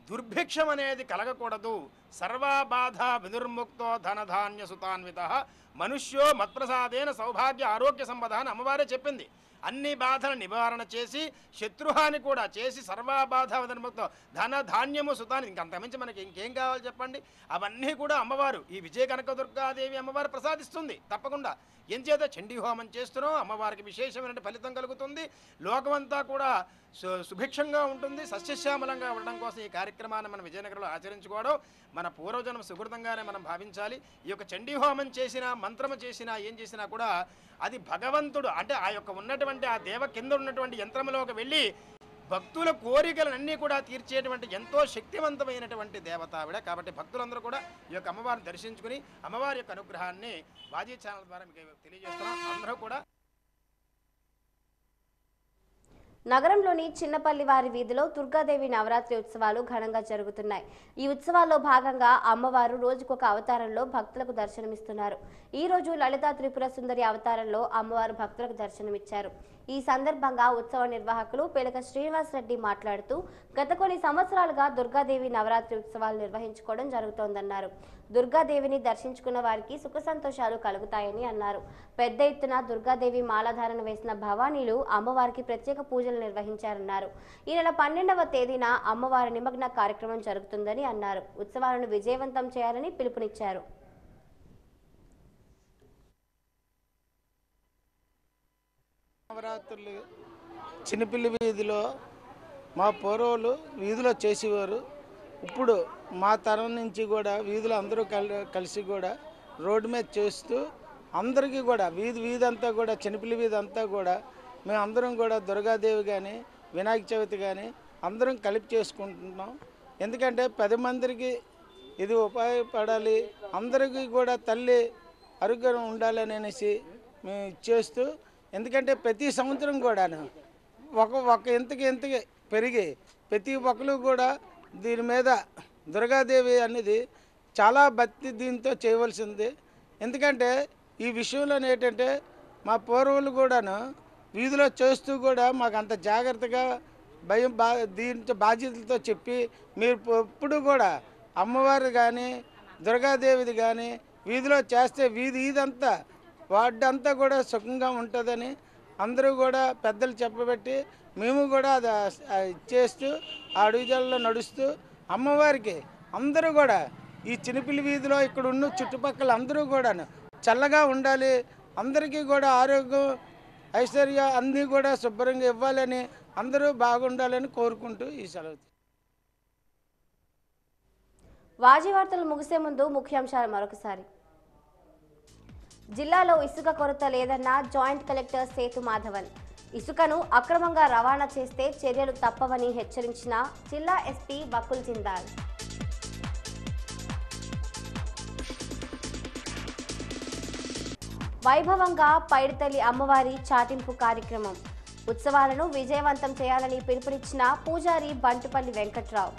దుర్భిక్షం అనేది కలగకూడదు, సర్వబాధ వినిర్ముక్తో ధనధాన్య సుతాన్విత మనుష్యో మత్ప్రసాదేన సౌభాగ్య ఆరోగ్య సంపద అని అమ్మవారే చెప్పింది. అన్ని బాధల నివారణ చేసి శత్రుహాని కూడా చేసి సర్వబాధావధనముతో ధన ధాన్యము సుతాన్ని ఇంకంతమించి మనకి ఇంకేం కావాలి చెప్పండి. అవన్నీ కూడా అమ్మవారు ఈ విజయ కనకదుర్గాదేవి అమ్మవారు ప్రసాదిస్తుంది తప్పకుండా. ఎంచేత చండీ హోమం చేస్తున్నాం, అమ్మవారికి విశేషమైన ఫలితం కలుగుతుంది, లోకమంతా కూడా సుభిక్షంగా ఉంటుంది, సస్యశ్యామలంగా ఉండడం కోసం ఈ కార్యక్రమాన్ని మనం విజయనగరంలో ఆచరించుకోవడం మన పూర్వజన్మ సుకృతంగానే మనం భావించాలి. ఈ యొక్క చండీ హోమం చేసినా మంత్రము చేసినా ఏం చేసినా కూడా అది భగవంతుడు అంటే ఆ యొక్క ఉన్నటువంటి ఆ దేవ కింద ఉన్నటువంటి యంత్రములోకి వెళ్ళి భక్తుల కోరికలన్నీ కూడా తీర్చేటువంటి ఎంతో శక్తివంతమైనటువంటి దేవత ఆవిడ. కాబట్టి భక్తులందరూ కూడా ఈ యొక్క అమ్మవారిని దర్శించుకుని అమ్మవారి యొక్క అనుగ్రహాన్ని వాజీ ఛానల్ ద్వారా మీకు తెలియజేస్తున్నాం. అందరూ కూడా నగరంలోని చిన్నపల్లి వారి వీధిలో దుర్గాదేవి నవరాత్రి ఉత్సవాలు ఘనంగా జరుగుతున్నాయి. ఈ ఉత్సవాల్లో భాగంగా అమ్మవారు రోజుకొక అవతారంలో భక్తులకు దర్శనమిస్తున్నారు. ఈ రోజు లలితా త్రిపుర సుందరి అవతారంలో అమ్మవారు భక్తులకు దర్శనమిచ్చారు. ఈ సందర్భంగా ఉత్సవ నిర్వాహకులు పేలక శ్రీనివాస్ రెడ్డి మాట్లాడుతూ గత కొన్ని సంవత్సరాలుగా దుర్గాదేవి నవరాత్రి ఉత్సవాలు నిర్వహించుకోవడం జరుగుతోందన్నారు. దుర్గాదేవిని దర్శించుకున్న వారికి సుఖ సంతోషాలు కలుగుతాయని అన్నారు. పెద్ద ఎత్తున దుర్గాదేవి మాలాధారణ వేసిన భవానీలు అమ్మవారికి ప్రత్యేక పూజలు నిర్వహించారన్నారు. ఈ నెల 12వ తేదీన అమ్మవారి నిమగ్న కార్యక్రమం జరుగుతుందని అన్నారు. ఉత్సవాలను విజయవంతం చేయాలని పిలుపునిచ్చారు. నవరాత్రులు చిన్నపిల్లి వీధిలో మా పూర్వులు వీధిలో చేసేవారు. ఇప్పుడు మా తరం నుంచి కూడా వీధిలో అందరూ కలిసి కూడా రోడ్డు మీద చేస్తూ అందరికీ కూడా వీధి అంతా కూడా చిన్నపిల్లి వీధి అంతా కూడా మేము అందరం కూడా దుర్గాదేవి కానీ వినాయక చవితి కానీ అందరం కలిపి చేసుకుంటున్నాం. ఎందుకంటే 10 మందికి ఇది ఉపయోగపడాలి, అందరికీ కూడా తల్లి ఆరోగ్యం ఉండాలని అనేసి మేము ఇచ్చేస్తూ, ఎందుకంటే ప్రతి సంవత్సరం కూడాను ఒక ఇంతకి పెరిగి ప్రతి ఒక్కరు కూడా దీని మీద దుర్గాదేవి అనేది చాలా భక్తి దీంతో చేయవలసింది. ఎందుకంటే ఈ విషయంలో ఏంటంటే మా పూర్వులు కూడాను వీధిలో చేస్తూ కూడా మాకు అంత జాగ్రత్తగా భయం దీంతో బాధ్యతలతో చెప్పి మీరు ఎప్పుడు కూడా అమ్మవారు కానీ దుర్గాదేవిది కానీ వీధిలో చేస్తే ఇదంతా వాడంతా కూడా సుఖంగా ఉంటుందని అందరూ కూడా పెద్దలు చెప్పబెట్టి మేము కూడా అది చేస్తూ ఆ అడుగుజాలలో నడుస్తూ అమ్మవారికి అందరూ కూడా ఈ చిన్నపిల్లి వీధిలో ఇక్కడ ఉన్న చుట్టుపక్కల అందరూ కూడా చల్లగా ఉండాలి, అందరికీ కూడా ఆరోగ్యం ఐశ్వర్య అన్నీ కూడా శుభ్రంగా ఇవ్వాలని అందరూ బాగుండాలని కోరుకుంటూ ఈ సెలవు. వాజీ వార్తలు ముగిసే ముందు ముఖ్యాంశాలు మరొకసారి. జిల్లాలో ఇసుక కొరత లేదన్న జాయింట్ కలెక్టర్ సేతు మాధవన్. ఇసుకను అక్రమంగా రవాణా చేస్తే చర్యలు తప్పవని హెచ్చరించిన జిల్లా ఎస్పీ బకుల్ జిందాల్. వైభవంగా పైడితల్లి అమ్మవారి చాటింపు కార్యక్రమం. ఉత్సవాలను విజయవంతం చేయాలని పిలుపునిచ్చిన పూజారి బంటుపల్లి వెంకట్రావు.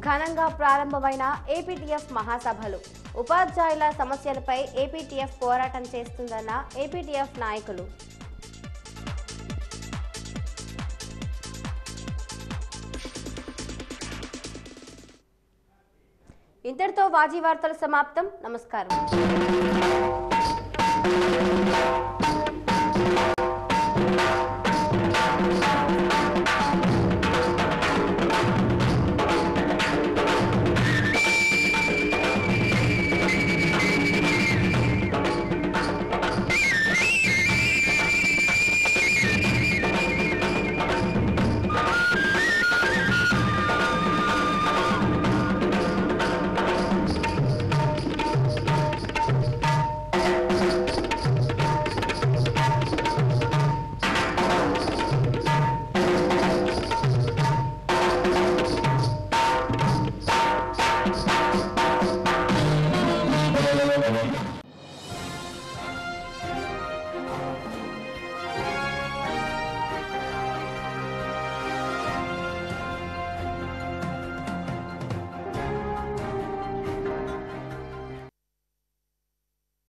ఘనంగా ప్రారంభమైన ఏపీటీఎఫ్ మహాసభలు. ఉపాధ్యాయుల సమస్యలపై ఏపీటీఎఫ్ పోరాటం చేస్తుందన్న ఏపీటీఎఫ్ నాయకులు. ఇంతటితో వాజీ వార్తలు సమాప్తం. నమస్కారం.